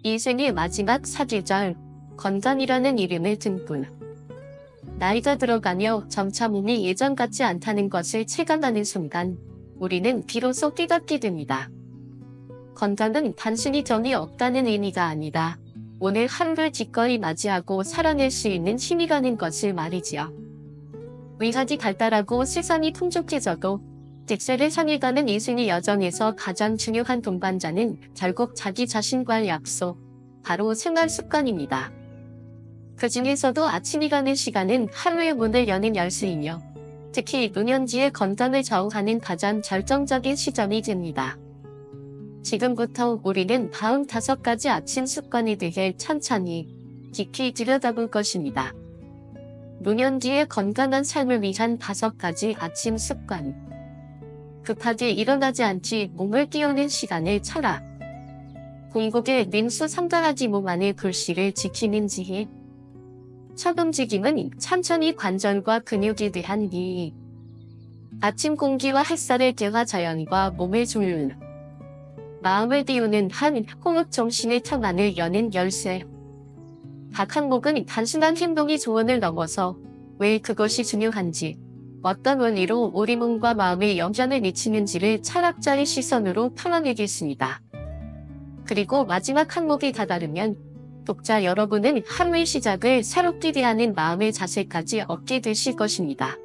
인생의 마지막 사계절, 건강이라는 이름을 듬뿍. 나이가 들어가며 점차 몸이 예전 같지 않다는 것을 체감하는 순간 우리는 비로소 깨닫게 됩니다. 건강은 단순히 정이 없다는 의미가 아니다. 오늘 하루를 기꺼이 맞이하고 살아낼 수 있는 힘이라는 것을 말이지요. 위하지 발달하고 세상이 풍족해져도 득세를 향해 가는 인생의 여정에서 가장 중요한 동반자는 결국 자기 자신과의 약속, 바로 생활 습관입니다. 그 중에서도 아침이라는 시간은 하루의 문을 여는 열쇠이며 특히 노년기의 건강을 좌우하는 가장 결정적인 시점이 됩니다. 지금부터 우리는 다음 5가지 아침 습관에 대해 천천히 깊이 들여다볼 것입니다. 노년기의 건강한 삶을 위한 5가지 아침 습관. 급하게 일어나지 않지 몸을 깨우는 시간을 차라. 공복에 냉수 상당하지 몸 안의 불씨를 지키는 지혜. 첫 움직임은 천천히 관절과 근육에 대한 이익. 아침 공기와 햇살의 대화 자연과 몸을 조율. 마음을 띄우는 한 호흡 정신의 틈안을 여는 열쇠. 각 항목은 단순한 행동이 조언을 넘어서 왜 그것이 중요한지, 어떤 원리로 우리 몸과 마음에 영향을 미치는지를 철학자의 시선으로 털어내겠습니다. 그리고 마지막 항목이 다다르면 독자 여러분은 하루의 시작을 새롭게 대하는 마음의 자세까지 얻게 되실 것입니다.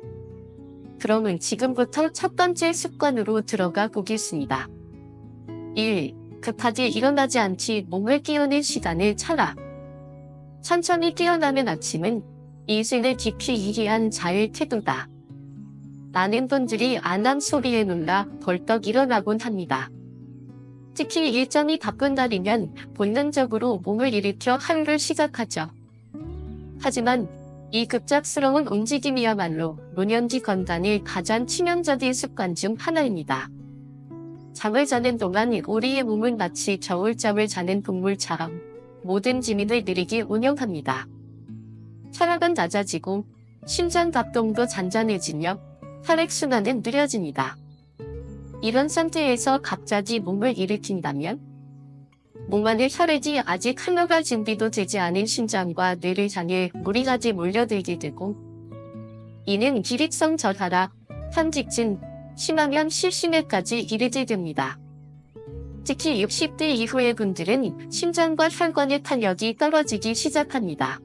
그러면 지금부터 첫 번째 습관으로 들어가 보겠습니다. 1. 급하게 일어나지 않지 몸을 깨우는 시간을 차라. 천천히 깨어나는 아침은 인생을 깊이 이해한 자의 태도다. 많은 분들이 알람 소리에 놀라 벌떡 일어나곤 합니다. 특히 일정이 바쁜 날이면 본능적으로 몸을 일으켜 하루를 시작하죠. 하지만 이 급작스러운 움직임이야말로 노년기 건강의 가장 치명적인 습관 중 하나입니다. 잠을 자는 동안 우리의 몸은 마치 겨울잠을 자는 동물처럼 모든 기능을 느리게 운영합니다. 혈압은 낮아지고 심장 박동도 잔잔해지며 혈액순환은 느려집니다. 이런 상태에서 갑자기 몸을 일으킨다면 몸 안의 혈액이 아직 흘러갈 준비도 되지 않은 심장과 뇌를 향해 무리하게 몰려들게 되고 이는 기립성 저하락, 현직진, 심하면 실신에까지 이르게 됩니다. 특히 60대 이후의 분들은 심장과 혈관의 탄력이 떨어지기 시작합니다.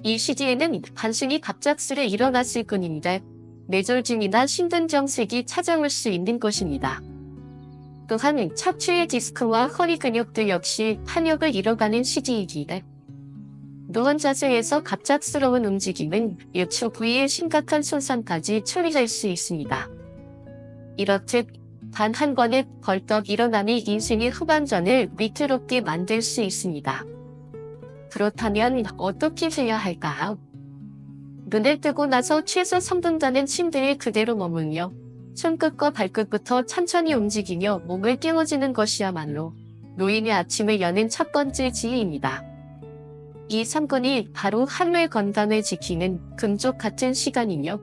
이 시기에는 단순히 갑작스레 일어났을 뿐인데 뇌졸중이나 심근경색이 찾아올 수 있는 것입니다. 또한 척추의 디스크와 허리 근육들 역시 탄력을 잃어가는 시기이기에 누운 자세에서 갑작스러운 움직임은 요추 부위의 심각한 손상까지 초래할 수 있습니다. 이렇듯 단 한 번의 벌떡 일어남이 인생의 후반전을 위태롭게 만들 수 있습니다. 그렇다면 어떻게 해야 할까요? 눈을 뜨고 나서 최소 3분간은 침대에 그대로 머물며 손끝과 발끝부터 천천히 움직이며 몸을 깨워주는 것이야말로 노인의 아침을 여는 첫 번째 지혜입니다. 이 3분이 바로 하루의 건강을 지키는 금쪽 같은 시간이며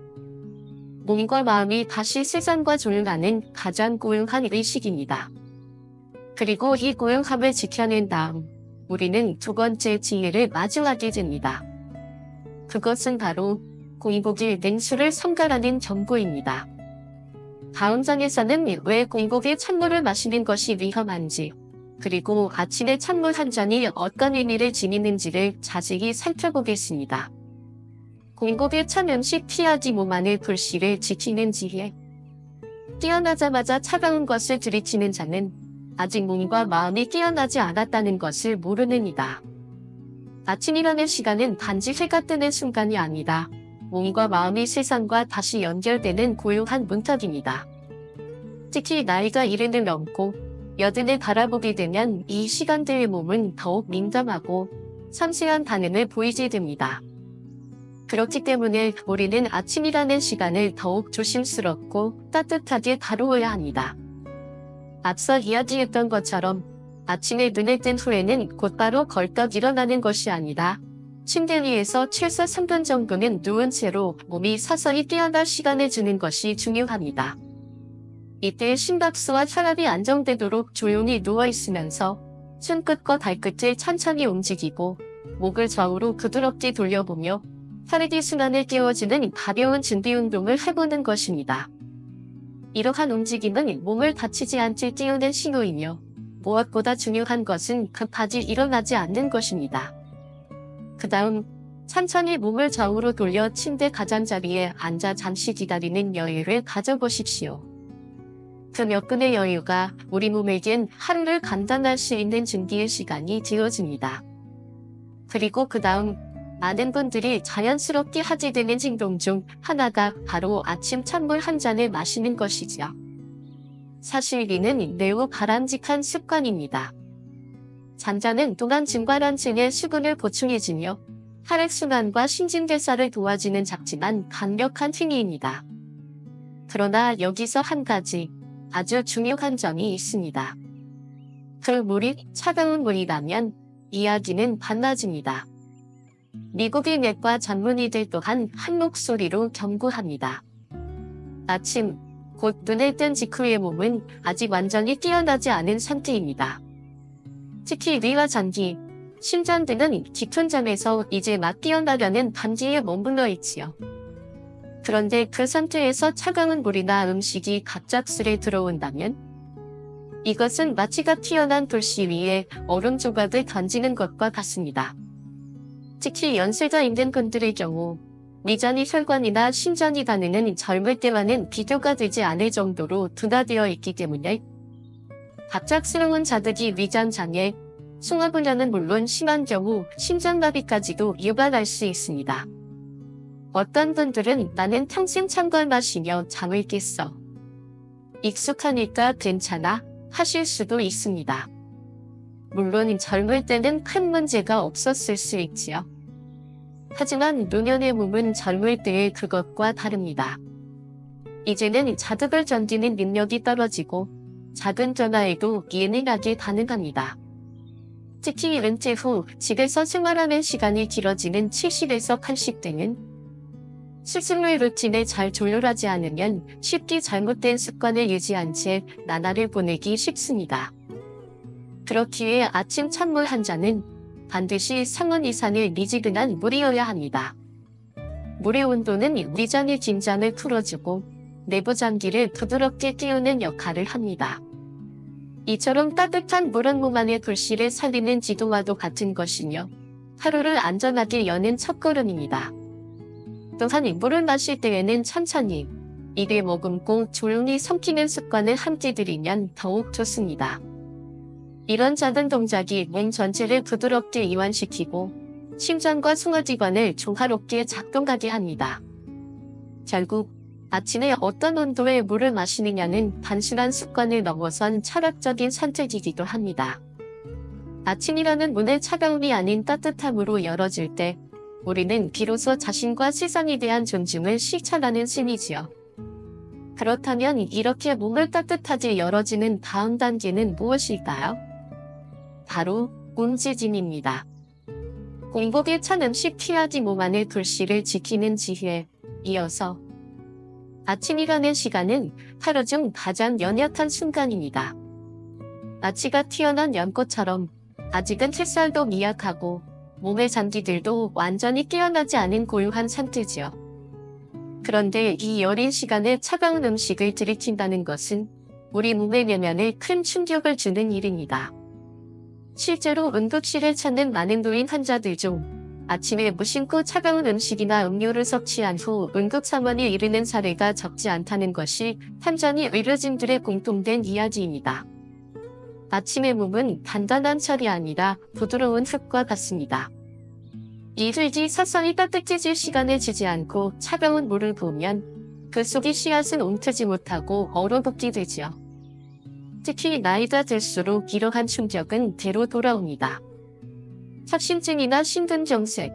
몸과 마음이 다시 세상과 조율하는 가장 고요한 의식입니다. 그리고 이 고요함을 지켜낸 다음 우리는 두 번째 지혜를 마주하게 됩니다. 그것은 바로 공복에 냉수를 섭갈하는 경고입니다. 다음 장에서는 왜 공복에 찬물을 마시는 것이 위험한지, 그리고 아침에 찬물 한 잔이 어떤 의미를 지니는지를 자세히 살펴보겠습니다. 공복에 찬 음식 피하기 몸 안의 불씨를 지키는 지혜. 깨어나자마자 차가운 것을 들이치는 자는 아직 몸과 마음이 깨어나지 않았다는 것을 모르는 이다. 아침이라는 시간은 단지 해가 뜨는 순간이 아니다. 몸과 마음이 세상과 다시 연결되는 고요한 문턱입니다. 특히 나이가 70을 넘고 80을 바라보게 되면 이 시간대의 몸은 더욱 민감하고 섬세한 반응을 보이게 됩니다. 그렇기 때문에 우리는 아침이라는 시간을 더욱 조심스럽고 따뜻하게 다루어야 합니다. 앞서 이야기했던 것처럼 아침에 눈을 뜬 후에는 곧바로 걸떡 일어나는 것이 아니라 침대 위에서 최소 3분 정도는 누운 채로 몸이 서서히 깨어날 시간을 주는 것이 중요합니다. 이때 심박수와 혈압이 안정되도록 조용히 누워있으면서 손끝과 발끝을 천천히 움직이고 목을 좌우로 부드럽게 돌려보며 혈액이 순환을 깨워주는 가벼운 준비 운동을 해보는 것입니다. 이러한 움직임은 몸을 다치지 않게 띄우는 신호이며 무엇보다 중요한 것은 급하게 일어나지 않는 것입니다. 그 다음 천천히 몸을 좌우로 돌려 침대 가장자리에 앉아 잠시 기다리는 여유를 가져보십시오. 그 몇 분의 여유가 우리 몸에겐 하루를 감당할 수 있는 준비의 시간이 되어집니다. 그리고 그 다음 많은 분들이 자연스럽게 하게 되는 행동 중 하나가 바로 아침 찬물 한 잔을 마시는 것이지요. 사실 이는 매우 바람직한 습관입니다. 잔잔은 또한 증발한층의 수분을 보충해주며 혈액순환과 신진대사를 도와주는 작지만 강력한 행위입니다. 그러나 여기서 한 가지 아주 중요한 점이 있습니다. 그 물이 차가운 물이라면 이야기는 달라집니다. 미국의 내과 전문의들 또한 한 목소리로 경고합니다. 아침, 곧 눈을 뜬 직후의 몸은 아직 완전히 깨어나지 않은 상태입니다. 특히 뇌와 장기, 심장 등은 깊은 잠에서 이제 막 깨어나려는 단계에 머물러 있지요. 그런데 그 상태에서 차가운 물이나 음식이 갑작스레 들어온다면 이것은 마치가 튀어난 돌씨 위에 얼음 조각을 던지는 것과 같습니다. 특히 연세가 있는 분들의 경우 위장이 혈관이나 심장이 다니는 젊을 때와는 비교가 되지 않을 정도로 둔화되어 있기 때문에 갑작스러운 자극이 위장장애, 숭어분열은 물론 심한 경우 심장마비까지도 유발할 수 있습니다. 어떤 분들은 나는 평생 찬 걸 마시며 잠을 깼어. 익숙하니까 괜찮아 하실 수도 있습니다. 물론 젊을 때는 큰 문제가 없었을 수 있지요. 하지만 노년의 몸은 젊을 때의 그것과 다릅니다. 이제는 자극을 견디는 능력이 떨어지고 작은 변화에도 예민하게 반응합니다. 특히 은퇴 후 집에서 생활하는 시간이 길어지는 70에서 80대는 스스로의 루틴을 잘 조율하지 않으면 쉽게 잘못된 습관을 유지한 채 나날을 보내기 쉽습니다. 그렇기에 아침 찬물 한 잔은 반드시 상온 이상의 미지근한 물이어야 합니다. 물의 온도는 위장의 긴장을 풀어주고 내부 장기를 부드럽게 깨우는 역할을 합니다. 이처럼 따뜻한 물은 몸 안의 불씨를 살리는 지도와도 같은 것이며 하루를 안전하게 여는 첫걸음입니다. 또한 물을 마실 때에는 천천히 입에 머금고 조용히 삼키는 습관을 함께 들이면 더욱 좋습니다. 이런 작은 동작이 몸 전체를 부드럽게 이완시키고 심장과 숭어지관을 조화롭게 작동하게 합니다. 결국 아침에 어떤 온도의 물을 마시느냐는 단순한 습관을 넘어선 철학적인 선택이기도 합니다. 아침이라는 문을 차가움이 아닌 따뜻함으로 열어줄 때 우리는 비로소 자신과 세상에 대한 존중을 실천하는 셈이지요. 그렇다면 이렇게 몸을 따뜻하게 열어주는 다음 단계는 무엇일까요? 바로 움직임입니다. 공복에 찬 음식 피하기 몸 안의 불씨를 지키는 지혜, 이어서 아침이라는 시간은 하루 중 가장 연약한 순간입니다. 마치가 튀어난 연꽃처럼 아직은 햇살도 미약하고 몸의 장기들도 완전히 깨어나지 않은 고요한 상태지요. 그런데 이 여린 시간에 차가운 음식을 들이킨다는 것은 우리 몸의 내면에 큰 충격을 주는 일입니다. 실제로 응급실을 찾는 많은 노인 환자들 중 아침에 무심코 차가운 음식이나 음료를 섭취한 후 응급상황에 이르는 사례가 적지 않다는 것이 현장의 의료진들의 공통된 이야기입니다. 아침의 몸은 단단한 철이 아니라 부드러운 흙과 같습니다. 이틀 뒤 서서히 따뜻해질 시간을 주지 않고 차가운 물을 부으면 그 속의 씨앗은 웅크지 못하고 얼어붙게 되지요. 특히 나이가 들수록 이러한 충격은 대로 돌아옵니다. 협심증이나 심근경색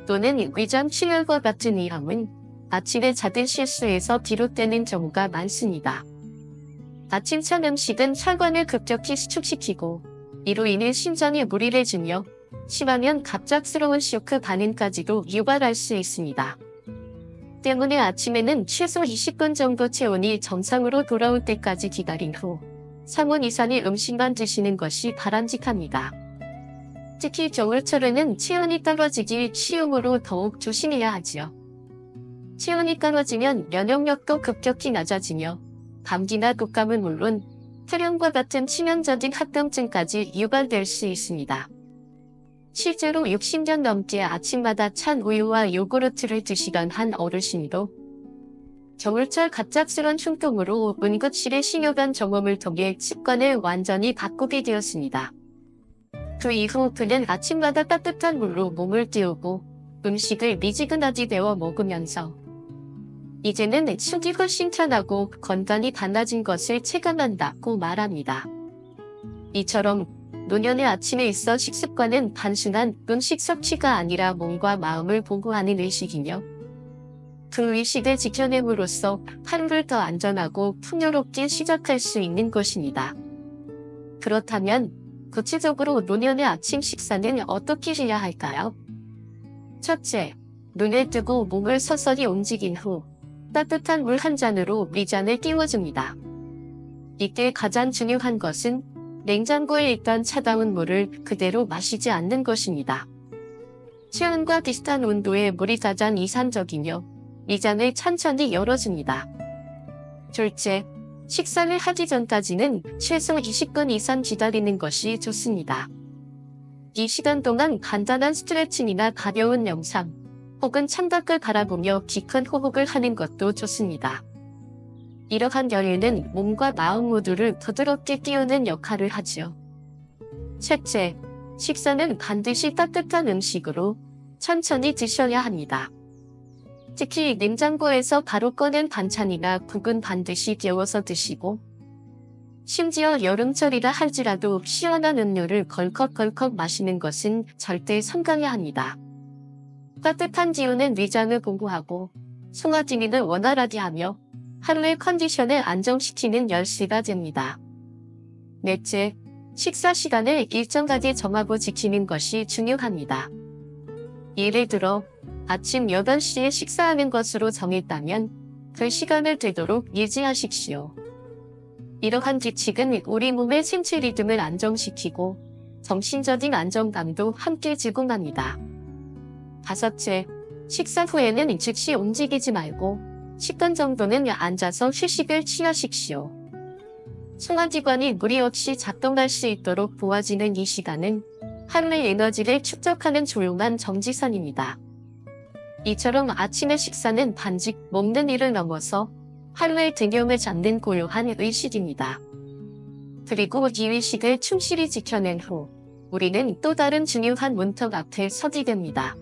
또는 위장 출혈과 같은 위험은 아침에 작은 실수에서 비롯되는 경우가 많습니다. 아침 찬 음식은 혈관을 급격히 수축시키고 이로 인해 심장에 무리를 주며 심하면 갑작스러운 쇼크 반응까지도 유발할 수 있습니다. 때문에 아침에는 최소 20분 정도 체온이 정상으로 돌아올 때까지 기다린 후 상온 이상의 음식만 드시는 것이 바람직합니다. 특히 겨울철에는 체온이 떨어지기 쉬우므로 더욱 조심해야 하지요. 체온이 떨어지면 면역력도 급격히 낮아지며 감기나 독감은 물론 폐렴과 같은 치명적인 합병증까지 유발될 수 있습니다. 실제로 60년 넘게 아침마다 찬 우유와 요구르트를 드시던 한 어르신도 겨울철 갑작스런 흉통으로 응급실에 싱요간 경험을 통해 습관을 완전히 바꾸게 되었습니다. 그 이후 그는 아침마다 따뜻한 물로 몸을 띄우고 음식을 미지근하게 데워 먹으면서 이제는 속이 훨씬 편하고 건강이 달라진 것을 체감한다고 말합니다. 이처럼 노년의 아침에 있어 식습관은 단순한 음식 섭취가 아니라 몸과 마음을 보호하는 의식이며 그 의식을 지켜냄으로써 하루를 더 안전하고 풍요롭게 시작할 수 있는 것입니다. 그렇다면 구체적으로 노년의 아침 식사는 어떻게 해야 할까요? 첫째, 눈을 뜨고 몸을 서서히 움직인 후 따뜻한 물 한 잔으로 위장을 띄워줍니다. 이때 가장 중요한 것은 냉장고에 있던 차가운 물을 그대로 마시지 않는 것입니다. 체온과 비슷한 온도의 물이 가장 이상적이며 위장을 천천히 열어줍니다. 둘째, 식사를 하기 전까지는 최소 20분 이상 기다리는 것이 좋습니다. 이 시간 동안 간단한 스트레칭이나 가벼운 명상, 혹은 창밖을 바라보며 깊은 호흡을 하는 것도 좋습니다. 이러한 여유는 몸과 마음 모두를 부드럽게 띄우는 역할을 하죠. 셋째, 식사는 반드시 따뜻한 음식으로 천천히 드셔야 합니다. 특히 냉장고에서 바로 꺼낸 반찬이나 국은 반드시 데워서 드시고 심지어 여름철이라 할지라도 시원한 음료를 걸컥걸컥 마시는 것은 절대 삼가야 합니다. 따뜻한 기운은 위장을 보호하고 송화기능을 원활하게 하며 하루의 컨디션을 안정시키는 열쇠가 됩니다. 넷째, 식사 시간을 일정하게 정하고 지키는 것이 중요합니다. 예를 들어 아침 8시에 식사하는 것으로 정했다면 그 시간을 되도록 유지하십시오. 이러한 규칙은 우리 몸의 생체 리듬을 안정시키고 정신적인 안정감도 함께 제공합니다. 다섯째, 식사 후에는 즉시 움직이지 말고 10분 정도는 앉아서 휴식을 취하십시오. 소화기관이 무리 없이 작동할 수 있도록 도와지는 이 시간은 하루의 에너지를 축적하는 조용한 정지선입니다. 이처럼 아침의 식사는 단지 먹는 일을 넘어서 하루의 개념을 잡는 고요한 의식입니다. 그리고 이 의식을 충실히 지켜낸 후 우리는 또 다른 중요한 문턱 앞에 서게 됩니다.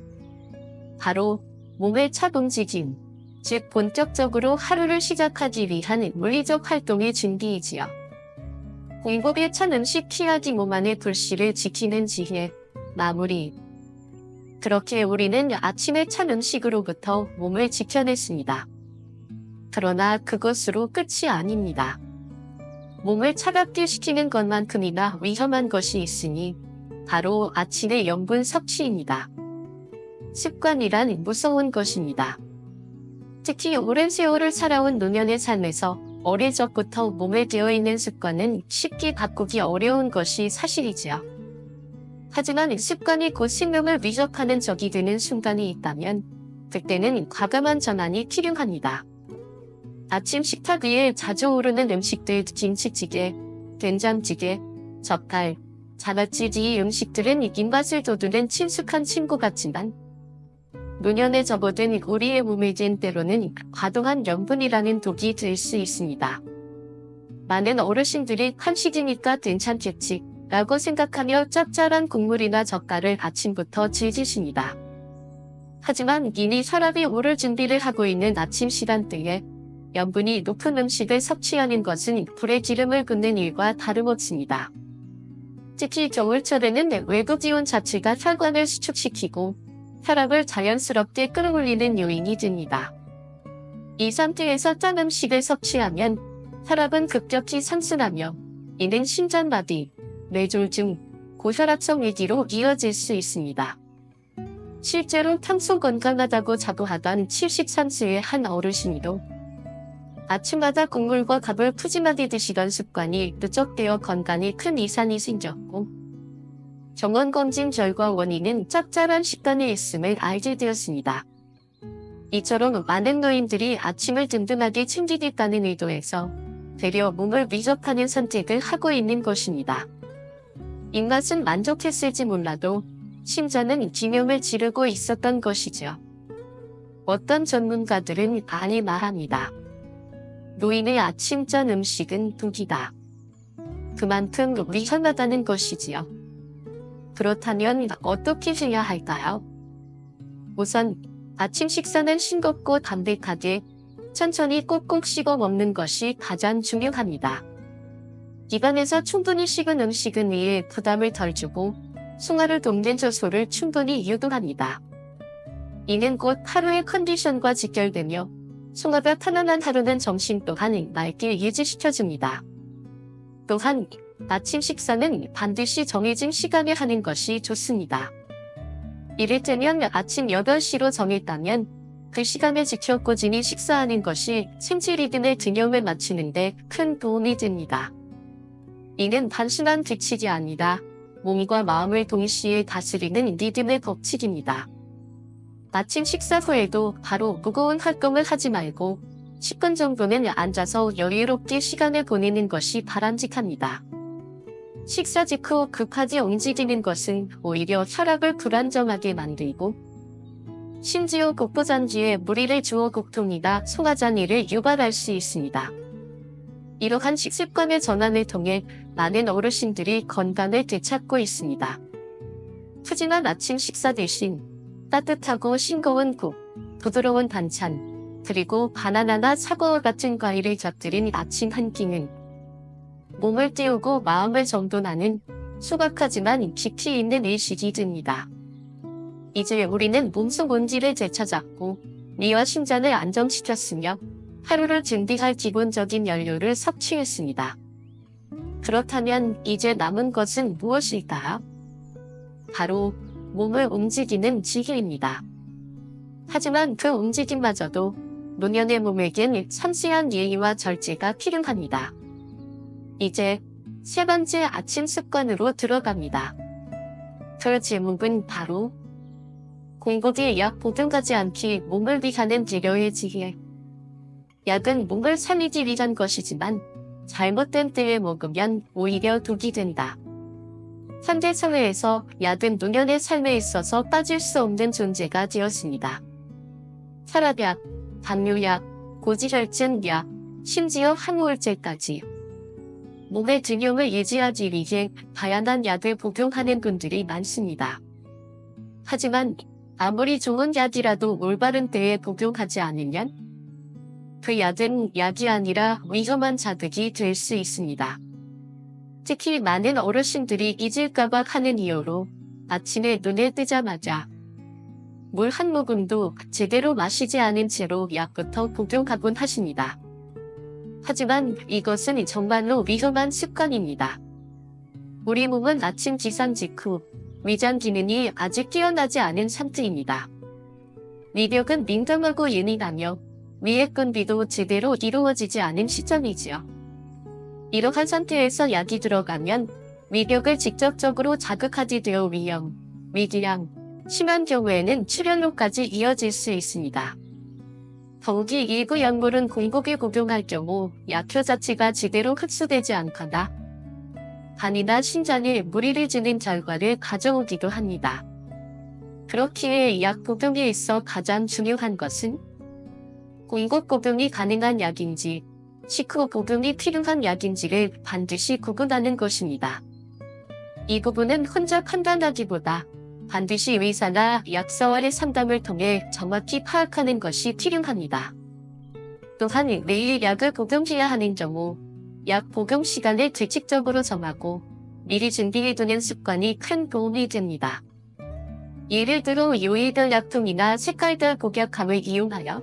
바로 몸의 첫 움직임, 즉 본격적으로 하루를 시작하기 위한 물리적 활동의 준비이지요. 공복의 첫 음식 피하기 몸 안의 불씨를 지키는 지혜, 마무리. 그렇게 우리는 아침의 첫 음식으로부터 몸을 지켜냈습니다. 그러나 그것으로 끝이 아닙니다. 몸을 차갑게 식히는 것만큼이나 위험한 것이 있으니 바로 아침의 염분 섭취입니다. 습관이란 무서운 것입니다. 특히 오랜 세월을 살아온 노년의 삶에서 어릴 적부터 몸에 되어있는 습관은 쉽게 바꾸기 어려운 것이 사실이지요. 하지만 습관이 곧 생명을 위협하는 적이 되는 순간이 있다면 그때는 과감한 전환이 필요합니다. 아침 식탁 위에 자주 오르는 음식들, 김치찌개, 된장찌개, 젓갈, 자바찌 이 음식들은 입맛을 돋우는 친숙한 친구 같지만 노년에 접어든 우리의 몸에겐 때로는 과도한 염분이라는 독이 들 수 있습니다. 많은 어르신들이 한식이니까 괜찮겠지 라고 생각하며 짭짤한 국물이나 젓갈을 아침부터 즐기십니다. 하지만 이미 혈압이 오를 준비를 하고 있는 아침 시간대에 염분이 높은 음식을 섭취하는 것은 불에 기름을 붓는 일과 다름없습니다. 특히 겨울철에는 외부 기온 자체가 혈관을 수축시키고 혈압을 자연스럽게 끌어올리는 요인이 됩니다. 이 상태에서 짠 음식을 섭취하면 혈압은 급격히 상승하며 이는 심장마비, 뇌졸중, 고혈압성 위기로 이어질 수 있습니다. 실제로 평소 건강하다고 자부하던 73세의 한 어르신도 아침마다 국물과 밥을 푸짐하게 드시던 습관이 누적되어 건강에 큰 이상이 생겼고, 정원검진 결과 원인은 짭짤한 식단에 있음을 알게 되었습니다. 이처럼 많은 노인들이 아침을 든든하게 챙기겠다는 의도에서 되려 몸을 위협하는 선택을 하고 있는 것입니다. 입맛은 만족했을지 몰라도 심장은 기념을 지르고 있었던 것이죠. 어떤 전문가들은 아니 말합니다. 노인의 아침전 음식은 독이다. 그만큼 위험하다는 것이지요. 그렇다면 어떻게 해야 할까요? 우선 아침 식사는 싱겁고 담백하게 천천히 꼭꼭 씹어 먹는 것이 가장 중요합니다. 입안에서 충분히 식은 음식은 위에 부담을 덜 주고 소화를 돕는 효소를 충분히 유도합니다. 이는 곧 하루의 컨디션과 직결되며 소화가 편안한 하루는 정신 또한 맑게 유지시켜줍니다. 또한 아침 식사는 반드시 정해진 시간에 하는 것이 좋습니다. 이를테면 아침 8시로 정했다면 그 시간에 지켜 꾸준히 식사하는 것이 생체 리듬의 균형을 맞추는 데 큰 도움이 됩니다. 이는 단순한 규칙이 아니라 몸과 마음을 동시에 다스리는 리듬의 법칙입니다. 아침 식사 후에도 바로 무거운 활동을 하지 말고 10분 정도는 앉아서 여유롭게 시간을 보내는 것이 바람직합니다. 식사 직후 급하게 움직이는 것은 오히려 혈압을 불안정하게 만들고 심지어 복부장지에 무리를 주어 복통이나 소화장애를 유발할 수 있습니다. 이러한 식습관의 전환을 통해 많은 어르신들이 건강을 되찾고 있습니다. 푸짐한 아침 식사 대신 따뜻하고 싱거운 국, 부드러운 반찬, 그리고 바나나나 사과 같은 과일을 곁들인 아침 한 끼는 몸을 띄우고 마음을 정돈하는 소박하지만 깊이 있는 의식이 됩니다. 이제 우리는 몸속 온기를 되찾았고 뇌와 심장을 안정시켰으며 하루를 준비할 기본적인 연료를 섭취했습니다. 그렇다면 이제 남은 것은 무엇일까요? 바로 몸을 움직이는 지혜입니다. 하지만 그 움직임마저도 노년의 몸에겐 섬세한 예의와 절제가 필요합니다. 이제 세 번째 아침 습관으로 들어갑니다. 그 제목은 바로 공복에 약 복용하지 않기 몸을 위하는 재료의 지혜. 약은 몸을 살리기 위한 것이지만 잘못된 때에 먹으면 오히려 독이 된다. 현대 사회에서 약은 노년의 삶에 있어서 빠질 수 없는 존재가 되었습니다. 혈압약, 당뇨약, 고지혈증약, 심지어 항우울제까지 몸의 균형을 유지하기 위해 다양한 약을 복용하는 분들이 많습니다. 하지만 아무리 좋은 약이라도 올바른 때에 복용하지 않으면 그 약은 약이 아니라 위험한 자극이 될 수 있습니다. 특히 많은 어르신들이 잊을까봐 하는 이유로 아침에 눈에 뜨자마자 물 한 모금도 제대로 마시지 않은 채로 약부터 복용하곤 하십니다. 하지만 이것은 정말로 위험한 습관입니다. 우리 몸은 아침 기상 직후 위장 기능이 아직 뛰어나지 않은 상태입니다. 위벽은 민감하고 예민하며 위액 분비도 제대로 이루어지지 않은 시점이지요. 이러한 상태에서 약이 들어가면 위벽을 직접적으로 자극하게 되어 위염, 위궤양, 심한 경우에는 출혈로까지 이어질 수 있습니다. 더욱이 일부 약물은 공복에 복용할 경우 약효 자체가 제대로 흡수되지 않거나 간이나 신장에 무리를 주는 결과를 가져오기도 합니다. 그렇기에 약 복용에 있어 가장 중요한 것은 공복 복용이 가능한 약인지 식후 복용이 필요한 약인지를 반드시 구분하는 것입니다. 이 부분은 혼자 판단하기보다 반드시 의사나 약사와의 상담을 통해 정확히 파악하는 것이 필요합니다. 또한 매일 약을 복용해야 하는 경우 약 복용 시간을 규칙적으로 정하고 미리 준비해두는 습관이 큰 도움이 됩니다. 예를 들어 요일별 약통이나 색깔별 복약함을 이용하여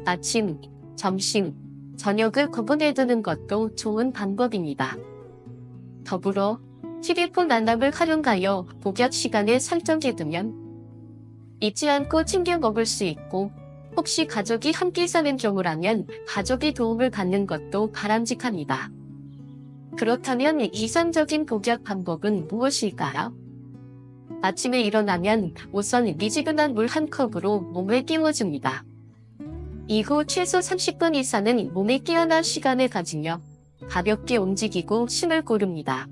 아침, 점심, 저녁을 구분해두는 것도 좋은 방법입니다. 더불어 휴대폰 알람을 활용하여 복약 시간을 설정해두면 잊지 않고 챙겨 먹을 수 있고 혹시 가족이 함께 사는 경우라면 가족이 도움을 받는 것도 바람직합니다. 그렇다면 이상적인 복약 방법은 무엇일까요? 아침에 일어나면 우선 미지근한 물 한 컵으로 몸을 깨워줍니다. 이후 최소 30분 이상은 몸에 깨어날 시간을 가지며 가볍게 움직이고 숨을 고릅니다.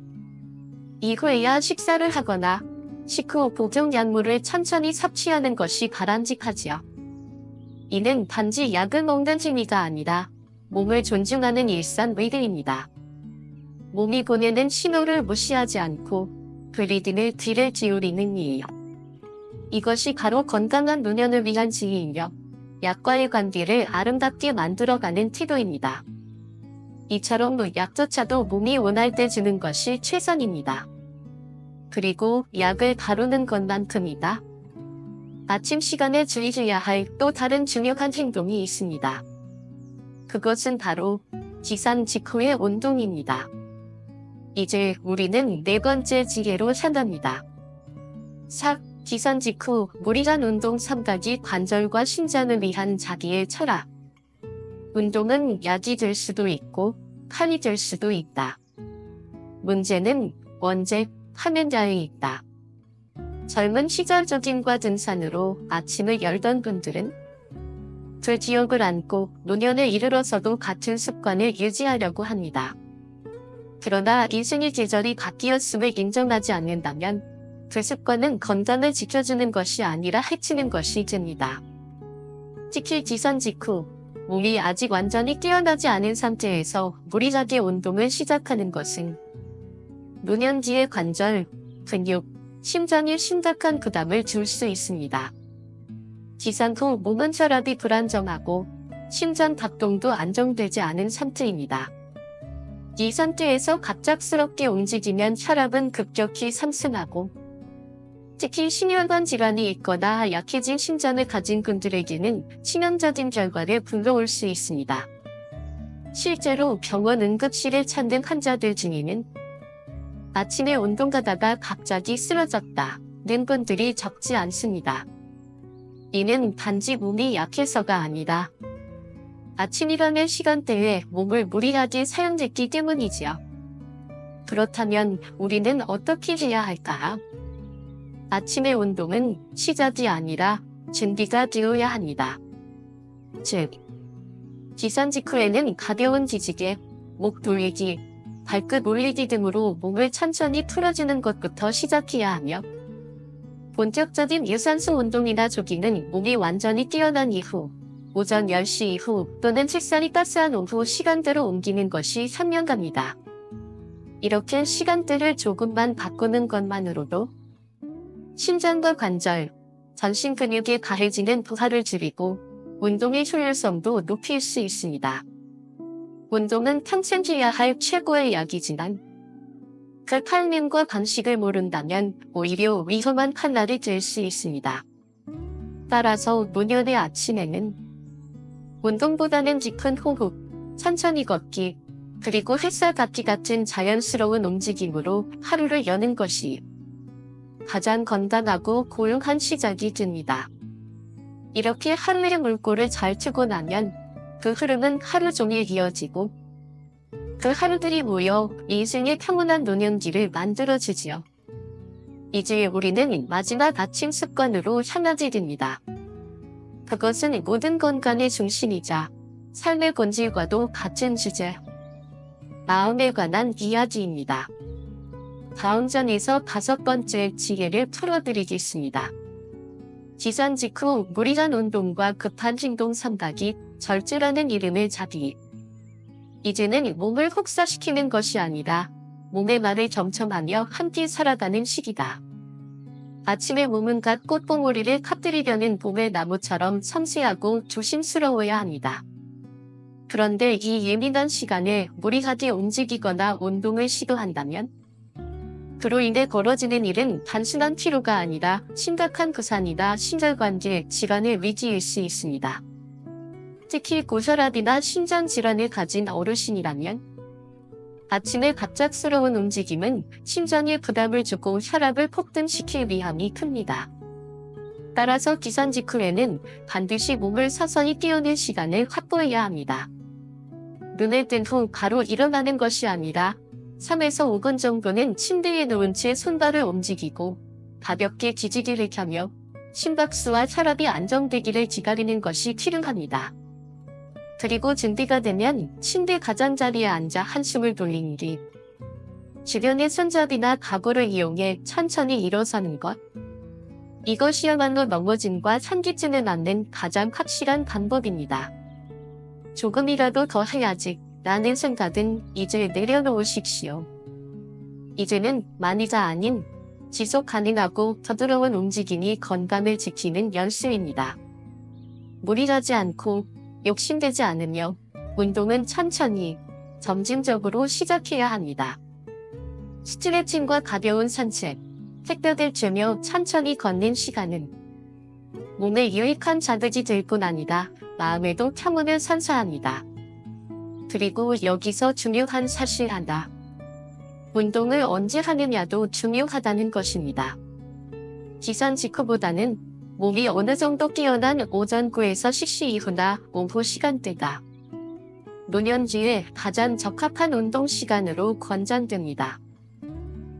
이후에야 식사를 하거나 식후 복용 약물을 천천히 섭취하는 것이 바람직하지요. 이는 단지 약을 먹는 행위가 아니라 몸을 존중하는 일상 리듬입니다. 몸이 보내는 신호를 무시하지 않고 그 리듬에 귀를 기울이는 이에요. 이것이 바로 건강한 노년을 위한 지혜이며 약과의 관계를 아름답게 만들어가는 태도입니다. 이처럼 약조차도 몸이 원할 때 주는 것이 최선입니다. 그리고 약을 다루는 것만큼이다. 아침 시간에 주의해야 할 또 다른 중요한 행동이 있습니다. 그것은 바로 기상 직후의 운동입니다. 이제 우리는 네 번째 지혜로 향합니다. 기상 직후 무리한 운동 삼가기 관절과 심장을 위한 자기의 철학. 운동은 약이 될 수도 있고 칼이 될 수도 있다. 문제는 언제 하느냐에 있다. 젊은 시절 조깅과 등산으로 아침을 열던 분들은 그 기억을 안고 노년에 이르러서도 같은 습관을 유지하려고 합니다. 그러나 인생의 계절이 바뀌었음을 인정하지 않는다면 그 습관은 건강을 지켜주는 것이 아니라 해치는 것이 됩니다. 특히 기상 직후 몸이 아직 완전히 깨어나지 않은 상태에서 무리하게 운동을 시작하는 것은 노년 뒤의 관절, 근육, 심장에 심각한 부담을 줄 수 있습니다. 기상 후 몸은 혈압이 불안정하고 심장 박동도 안정되지 않은 상태입니다. 이 상태에서 갑작스럽게 움직이면 혈압은 급격히 상승하고 특히 심혈관 질환이 있거나 약해진 심장을 가진 분들에게는 치명적인 결과를 불러올 수 있습니다. 실제로 병원 응급실을 찾는 환자들 중에는 아침에 운동 가다가 갑자기 쓰러졌다는 분들이 적지 않습니다. 이는 단지 몸이 약해서가 아니라 아침이라는 시간대에 몸을 무리하게 사용했기 때문이지요. 그렇다면 우리는 어떻게 해야 할까요? 아침의 운동은 시작이 아니라 준비가 되어야 합니다. 즉, 기상 직후에는 가벼운 기지개, 목 돌리기, 발끝 올리기 등으로 몸을 천천히 풀어주는 것부터 시작해야 하며 본격적인 유산소 운동이나 조깅은 몸이 완전히 깨어난 이후 오전 10시 이후 또는 식사이 따스한 오후 시간대로 옮기는 것이 현명합니다. 이렇게 시간대를 조금만 바꾸는 것만으로도 심장과 관절, 전신 근육에 가해지는 부하를 줄이고 운동의 효율성도 높일 수 있습니다. 운동은 평생 해야 할 최고의 약이지만 그 타이밍과 방식을 모른다면 오히려 위험한 칼날이 될 수 있습니다. 따라서 노년의 아침에는 운동보다는 깊은 호흡, 천천히 걷기, 그리고 햇살 받기 같은 자연스러운 움직임으로 하루를 여는 것이 가장 건강하고 고요한 시작이 됩니다. 이렇게 하루의 물꼬를 잘 트고 나면 그 흐름은 하루 종일 이어지고 그 하루들이 모여 인생의 평온한 노년기를 만들어주지요. 이제 우리는 마지막 아침 습관으로 향하게 됩니다. 그것은 모든 건강의 중심이자 삶의 본질과도 같은 주제, 마음에 관한 이야기입니다. 다음 장에서 5번째 지혜를 풀어드리겠습니다. 기상 직후 무리한 운동과 급한 행동 삼가기, 절제라는 이름의 자비. 이제는 몸을 혹사시키는 것이 아니라 몸의 말을 점첨하며 함께 살아가는 시기다. 아침에 몸은 갓 꽃봉오리를 터뜨리려는 봄의 나무처럼 섬세하고 조심스러워야 합니다. 그런데 이 예민한 시간에 무리하게 움직이거나 운동을 시도한다면 그로 인해 벌어지는 일은 단순한 피로가 아니라 심각한 부상이나 심혈관계 질환의 위기일 수 있습니다. 특히 고혈압이나 심장질환을 가진 어르신이라면 아침에 갑작스러운 움직임은 심장에 부담을 주고 혈압을 폭등시킬 위험이 큽니다. 따라서 기산 직후에는 반드시 몸을 서서히 띄우는 시간을 확보해야 합니다. 눈을 뜬 후 바로 일어나는 것이 아니라 3에서 5분 정도는 침대에 누운 채 손발을 움직이고 가볍게 기지개를 켜며 심박수와 혈압이 안정되기를 기다리는 것이 필요합니다. 그리고 준비가 되면 침대 가장자리에 앉아 한숨을 돌린 뒤 주변의 손잡이나 가구를 이용해 천천히 일어서는 것. 이것이야말로 넘어짐과 상기증을 막는 가장 확실한 방법입니다. 조금이라도 더 해야지 라는 생각은 이제 내려놓으십시오. 이제는 많이가 아닌 지속 가능하고 부드러운 움직임이 건강을 지키는 연습입니다. 무리하지 않고 욕심되지 않으며 운동은 천천히 점진적으로 시작해야 합니다. 스트레칭과 가벼운 산책, 햇볕을 쬐며 천천히 걷는 시간은 몸에 유익한 자극이 될 뿐 아니라 마음에도 평온을 선사합니다. 그리고 여기서 중요한 사실 하나. 운동을 언제 하느냐도 중요하다는 것입니다. 기산 직후보다는 몸이 어느 정도 깨어난 오전 9에서 식시 이후나 오후 시간대가 노년기에 가장 적합한 운동 시간으로 권장됩니다.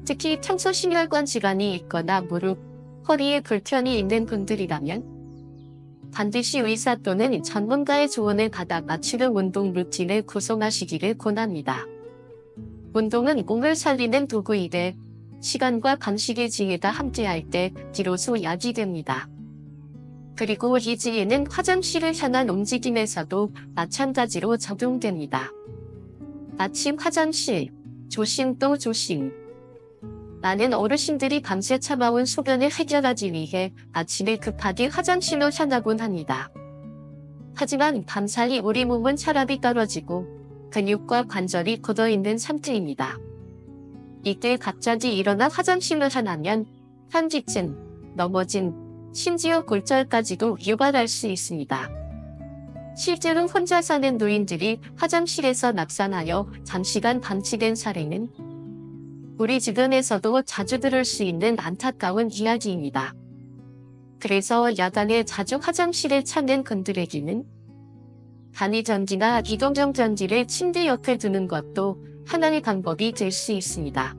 특히 평소 심혈관 질환이 있거나 무릎, 허리에 불편이 있는 분들이라면 반드시 의사 또는 전문가의 조언을 받아 맞추는 운동 루틴을 구성하시기를 권합니다. 운동은 몸을 살리는 도구이되 시간과 방식의 지혜가 함께할 때 비로소 약이 됩니다. 그리고 이 지혜는 화장실을 향한 움직임에서도 마찬가지로 적용됩니다. 아침 화장실, 조심 또 조심. 많은 어르신들이 밤새 참아온 소변을 해결하기 위해 아침에 급하게 화장실로 향하곤 합니다. 하지만 밤사이 우리 몸은 혈압이 떨어지고 근육과 관절이 굳어있는 상태입니다. 이때 갑자기 일어나 화장실로 향하면 현기증, 넘어짐, 심지어 골절까지도 유발할 수 있습니다. 실제로 혼자 사는 노인들이 화장실에서 낙산하여 장시간 방치된 사례는 우리 주변에서도 자주 들을 수 있는 안타까운 이야기입니다. 그래서 야간에 자주 화장실을 찾는 분들에게는 간이전지나 이동정 전지를 침대 옆에 두는 것도 하나의 방법이 될 수 있습니다.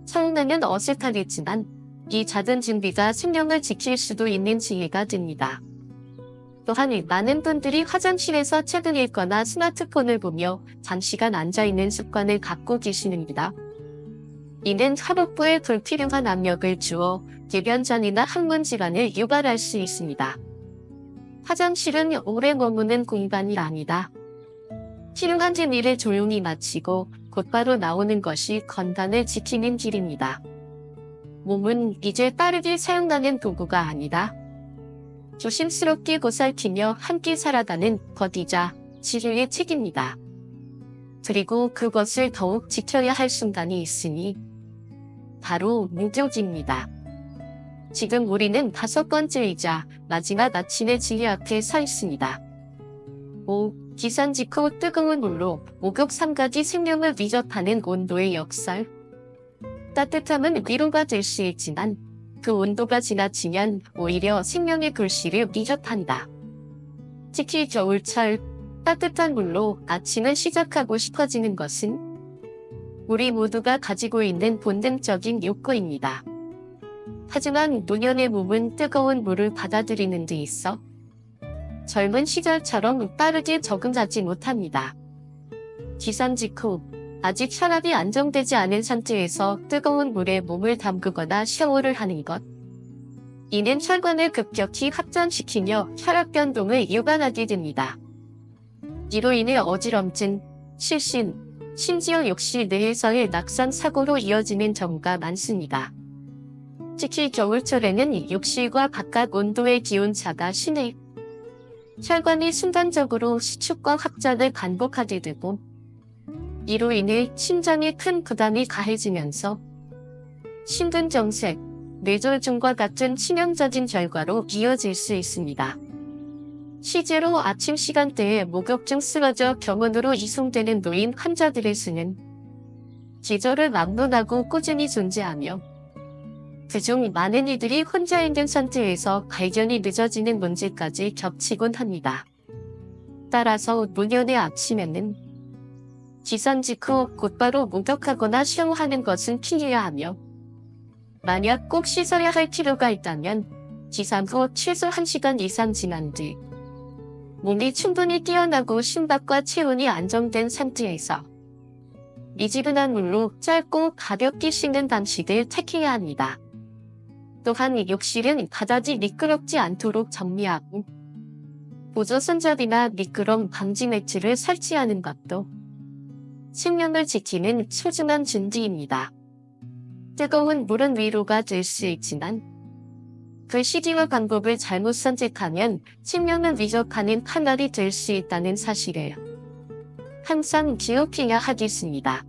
처음에는 어색하겠지만 이 작은 준비가 생명을 지킬 수도 있는 지혜가 됩니다. 또한 많은 분들이 화장실에서 책을 읽거나 스마트폰을 보며 장시간 앉아있는 습관을 갖고 계시는입니다. 이는 하복부에 불필요한 압력을 주어 대변전이나 항문 질환을 유발할 수 있습니다. 화장실은 오래 머무는 공간이 아니다. 필요한 일을 조용히 마치고 곧바로 나오는 것이 건강을 지키는 길입니다. 몸은 이제 빠르게 사용하는 도구가 아니라 조심스럽게 보살피며 함께 살아가는 것이자 치료의 책입니다. 그리고 그것을 더욱 지켜야 할 순간이 있으니 바로 목욕입니다. 지금 우리는 5번째이자 마지막 아침의 진리 앞에 서 있습니다. 5. 기산 직후 뜨거운 물로 목욕 3가지 생명을 위협하는 온도의 역설. 따뜻함은 위로가 될 수 있지만 그 온도가 지나치면 오히려 생명의 불씨를 위협한다. 특히 겨울철 따뜻한 물로 아침을 시작하고 싶어지는 것은 우리 모두가 가지고 있는 본능적인 욕구입니다. 하지만 노년의 몸은 뜨거운 물을 받아들이는 데 있어 젊은 시절처럼 빠르게 적응하지 못합니다. 기산 직후 아직 혈압이 안정되지 않은 상태에서 뜨거운 물에 몸을 담그거나 샤워를 하는 것. 이는 혈관을 급격히 확장시키며 혈압 변동을 유발하게 됩니다. 이로 인해 어지럼증, 실신, 심지어 욕실 내에서의 낙상 사고로 이어지는 경우가 많습니다. 특히 겨울철에는 욕실과 바깥 온도의 기온차가 심해 혈관이 순간적으로 수축과 확장을 반복하게 되고 이로 인해 심장에 큰 부담이 가해지면서 심근정색, 뇌졸중과 같은 치명적인 결과로 이어질 수 있습니다. 실제로 아침 시간대에 목욕중 쓰러져 병원으로 이송되는 노인 환자들의 수는 기절을 막론하고 꾸준히 존재하며 그중 많은 이들이 혼자 있는 상태에서 발견이 늦어지는 문제까지 겹치곤 합니다. 따라서 노년의 아침에는 기상 직후 곧바로 목욕하거나 샤워하는 것은 피해야 하며, 만약 꼭 씻어야 할 필요가 있다면 기상 후 최소 1시간 이상 지난 뒤 몸이 충분히 깨어나고 심박과 체온이 안정된 상태에서 미지근한 물로 짧고 가볍게 씻는 방식을 택해야 합니다. 또한 욕실은 바닥이 미끄럽지 않도록 정리하고 보조 손잡이나 미끄럼 방지 매트를 설치하는 것도 식량을 지키는 소중한 준비입니다. 뜨거운 물은 위로가 될 수 있지만 그 시기와 방법을 잘못 선택하면 식량을 위협하는 칼날이 될 수 있다는 사실을 항상 기억해야 하겠습니다.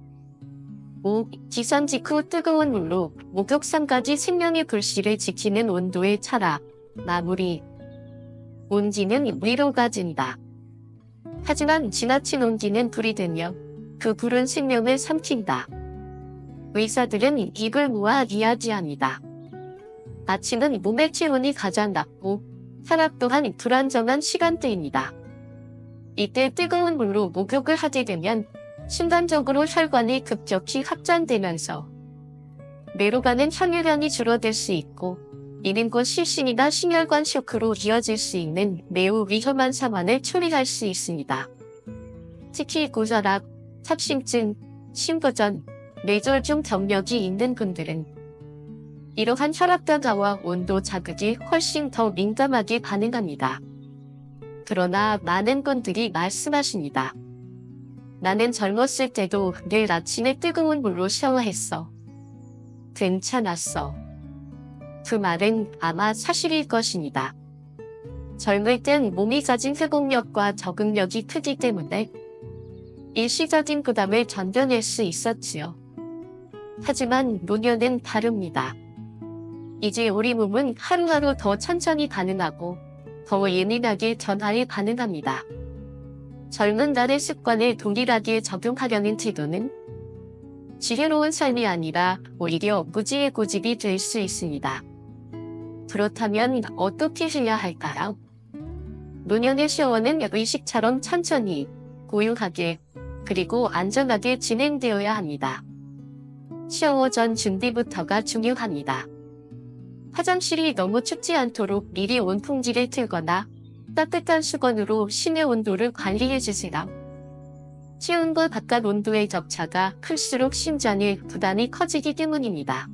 5. 기상 직후 뜨거운 물로 목욕 3가지 생명의 불씨를 지키는 온도의 차라. 마무리. 온기는 위로가 된다. 하지만 지나친 온기는 불이 되며 그 불은 생명을 삼킨다. 의사들은 입을 모아 이야기합니다. 아침은 몸의 체온이 가장 낮고 혈압 또한 불안정한 시간대입니다. 이때 뜨거운 물로 목욕을 하게 되면 순간적으로 혈관이 급격히 확장되면서 뇌로 가는 혈류량이 줄어들 수 있고, 이는 곧 실신이나 심혈관 쇼크로 이어질 수 있는 매우 위험한 상황을 초래할 수 있습니다. 특히 고혈압, 합심증, 심부전, 뇌졸중 병력이 있는 분들은 이러한 혈압 변화와 온도 자극이 훨씬 더 민감하게 반응합니다. 그러나 많은 분들이 말씀하십니다. 나는 젊었을 때도 내일 아침에 뜨거운 물로 샤워했어. 괜찮았어. 그 말은 아마 사실일 것입니다. 젊을 땐 몸이 가진 회복력과 적응력이 크기 때문에 일시적인 부담을 견뎌낼 수 있었지요. 하지만 노년은 다릅니다. 이제 우리 몸은 하루하루 더 천천히 반응하고 더 예민하게 변화에 반응합니다. 젊은 날의 습관을 동일하게 적용하려는 태도는 지혜로운 삶이 아니라 오히려 무지의 고집이 될 수 있습니다. 그렇다면 어떻게 해야 할까요? 노년의 샤워는 의식처럼 천천히, 고요하게, 그리고 안전하게 진행되어야 합니다. 샤워 전 준비부터가 중요합니다. 화장실이 너무 춥지 않도록 미리 온풍기를 틀거나 따뜻한 수건으로 실내 온도를 관리해주세요. 체온과 바깥 온도의 격차가 클수록 심장의 부담이 커지기 때문입니다.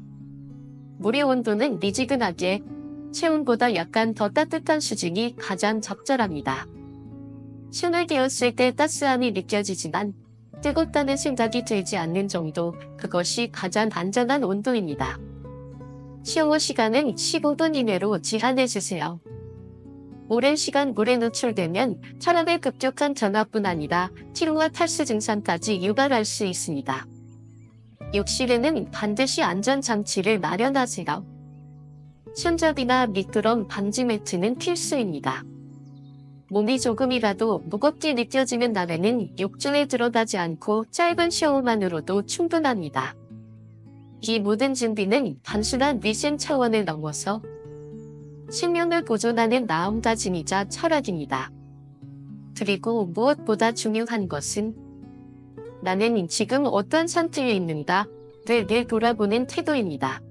물의 온도는 미지근하게, 체온보다 약간 더 따뜻한 수준이 가장 적절합니다. 손을 대었을 때 따스함이 느껴지지만 뜨겁다는 생각이 들지 않는 정도, 그것이 가장 안전한 온도입니다. 샤워 시간은 15분 이내로 제한해주세요. 오랜 시간 물에 노출되면 혈압의 급격한 변화뿐 아니라 피로와 탈수 증상까지 유발할 수 있습니다. 욕실에는 반드시 안전장치를 마련하세요. 손잡이나 미끄럼 방지 매트는 필수입니다. 몸이 조금이라도 무겁게 느껴지는 날에는 욕조에 들어가지 않고 짧은 샤워만으로도 충분합니다. 이 모든 준비는 단순한 위생 차원을 넘어서 생명을 보존하는 마음가짐이자 철학입니다. 그리고 무엇보다 중요한 것은 나는 지금 어떤 상태에 있는가를 늘 돌아보는 태도입니다.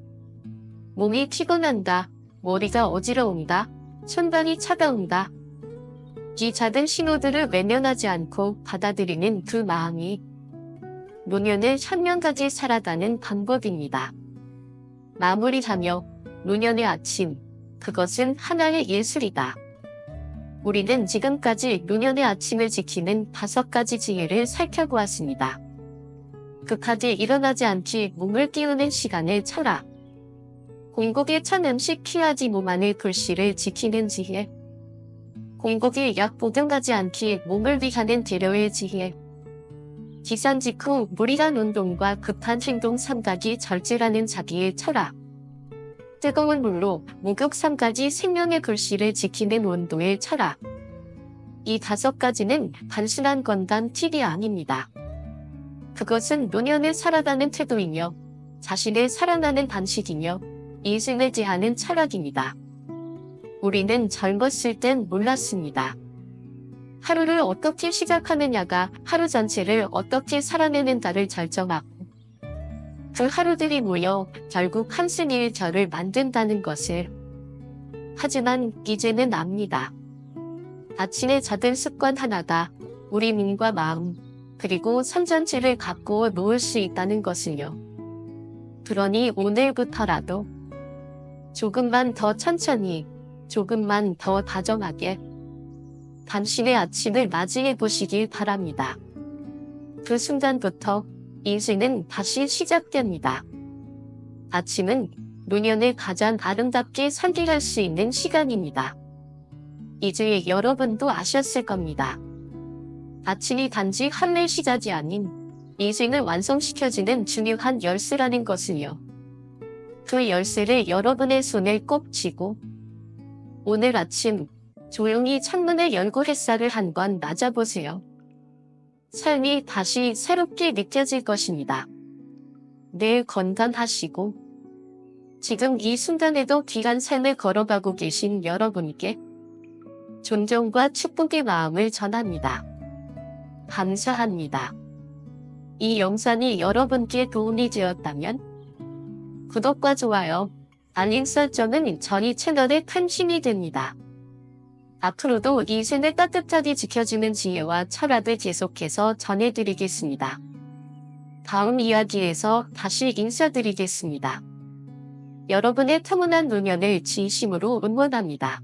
몸이 피곤한다, 머리가 어지러운다, 손발이 차가운다. 이 작은 신호들을 외면하지 않고 받아들이는 그 마음이 노년을 현명하게 살아가는 방법입니다. 마무리하며 노년의 아침, 그것은 하나의 예술이다. 우리는 지금까지 노년의 아침을 지키는 5가지 지혜를 살펴보았습니다. 급하게 일어나지 않게 몸을 깨우는 시간을 쳐라. 공복에 찬 음식 피하지 몸 안의 불씨를 지키는 지혜. 공복에 약 복용하지 않게 몸을 위하는 배려의 지혜. 기상 직후 무리한 운동과 급한 행동 3가지 절제라는 자기의 철학. 뜨거운 물로 목욕 3가지 생명의 불씨를 지키는 온도의 철학. 이 5가지는 단순한 건강 팁이 아닙니다. 그것은 노년을 살아가는 태도이며 자신을 사랑하는 방식이며 이승을 제하는 철학입니다. 우리는 젊었을 땐 몰랐습니다. 하루를 어떻게 시작하느냐가 하루 전체를 어떻게 살아내는가를 결정하고 그 하루들이 모여 결국 한승일 저를 만든다는 것을. 하지만 이제는 압니다. 아침에 작은 습관 하나가 우리 몸과 마음 그리고 삶 전체를 갖고 놓을 수 있다는 것을요. 그러니 오늘부터라도 조금만 더 천천히, 조금만 더 다정하게 당신의 아침을 맞이해 보시길 바랍니다. 그 순간부터 인생은 다시 시작됩니다. 아침은 노년을 가장 아름답게 상기할 수 있는 시간입니다. 이제 여러분도 아셨을 겁니다. 아침이 단지 하루의 시작이 아닌 인생을 완성시켜주는 중요한 열쇠라는 것을요. 그 열쇠를 여러분의 손에 꼭 쥐고 오늘 아침 조용히 창문을 열고 햇살을 한번 맞아보세요. 삶이 다시 새롭게 느껴질 것입니다. 늘 건강하시고 지금 이 순간에도 귀한 삶을 걸어가고 계신 여러분께 존경과 축복의 마음을 전합니다. 감사합니다. 이 영상이 여러분께 도움이 되었다면 구독과 좋아요, 알림 설정은 저희 채널에 큰 힘이 됩니다. 앞으로도 이 생을 따뜻하게 지켜주는 지혜와 철학을 계속해서 전해드리겠습니다. 다음 이야기에서 다시 인사드리겠습니다. 여러분의 평온한 노년을 진심으로 응원합니다.